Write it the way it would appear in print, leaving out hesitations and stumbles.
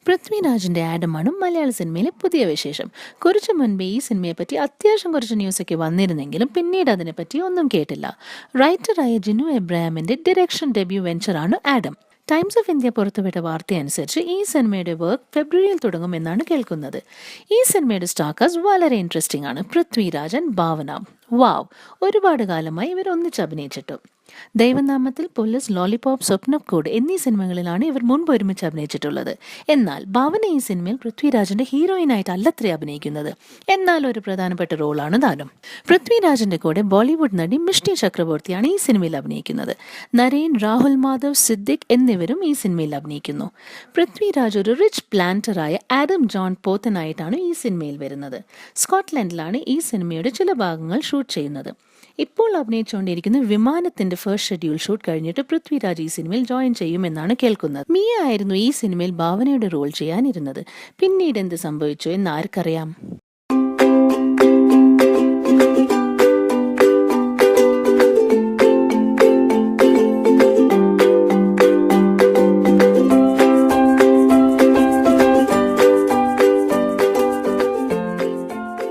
പൃഥ്വിരാജിന്റെ ആഡമാണ് മലയാള സിനിമയിലെ പുതിയ വിശേഷം. കുറച്ചു മുൻപേ ഈ സിനിമയെപ്പറ്റി അത്യാവശ്യം കുറച്ച് ന്യൂസൊക്കെ വന്നിരുന്നെങ്കിലും പിന്നീട് അതിനെപ്പറ്റി ഒന്നും കേട്ടില്ല. റൈറ്ററായ ജിനു എബ്രഹാമിന്റെ ഡയറക്ഷൻ ഡെബ്യൂ വെഞ്ചറാണ് ആഡം. ടൈംസ് ഓഫ് ഇന്ത്യ പുറത്തുവിട്ട വാർത്തയനുസരിച്ച് ഈ സിനിമയുടെ വർക്ക് ഫെബ്രുവരിയിൽ തുടങ്ങുമെന്നാണ് കേൾക്കുന്നത്. ഈ സിനിമയുടെ സ്റ്റാർകാസ്റ്റ് വളരെ ഇൻട്രസ്റ്റിംഗ് ആണ്. പൃഥ്വിരാജൻ, ഭാവന. വാവ്, ഒരുപാട് കാലമായി ഇവർ ഒന്നിച്ച് അഭിനയിച്ചിട്ടു. ദൈവനാമത്തിൽ, പോലീസ്, ലോലിപോപ്പ്, സ്വപ്നക്കൂട് എന്നീ സിനിമകളിലാണ് ഇവർ മുൻപ് ഒരുമിച്ച് അഭിനയിച്ചിട്ടുള്ളത്. എന്നാൽ ഭാവന ഈ സിനിമയിൽ പൃഥ്വിരാജിന്റെ ഹീറോയിനായിട്ട് അല്ലത്രേ അഭിനയിക്കുന്നത്. എന്നാൽ ഒരു പ്രധാനപ്പെട്ട റോളാണ് താനും. പൃഥ്വിരാജിന്റെ കൂടെ ബോളിവുഡ് നടി മിഷ്ടി ചക്രവർത്തിയാണ് ഈ സിനിമയിൽ അഭിനയിക്കുന്നത്. നരേൻ, രാഹുൽ മാധവ്, സിദ്ദിഖ് എന്നിവരും ഈ സിനിമയിൽ അഭിനയിക്കുന്നു. പൃഥ്വിരാജ് ഒരു റിച്ച് പ്ലാന്ററായ ആഡം ജോൺ പോത്തനായിട്ടാണ് ഈ സിനിമയിൽ വരുന്നത്. സ്കോട്ട്ലൻഡിലാണ് ഈ സിനിമയുടെ ചില ഭാഗങ്ങൾ ഷൂട്ട് ചെയ്യുന്നത്. ഇപ്പോൾ അഭിനയിച്ചുകൊണ്ടിരിക്കുന്ന വിമാനത്തിന്റെ ഫസ്റ്റ് ഷെഡ്യൂൾ ഷൂട്ട് കഴിഞ്ഞിട്ട് പൃഥ്വിരാജ് ഈ സിനിമയിൽ ജോയിൻ ചെയ്യുമെന്നാണ് കേൾക്കുന്നത്. മിയ ആയിരുന്നു ഈ സിനിമയിൽ ഭാവനയുടെ റോൾ ചെയ്യാനിരുന്നത്. പിന്നീട് എന്ത് സംഭവിച്ചു എന്ന് ആർക്കറിയാം.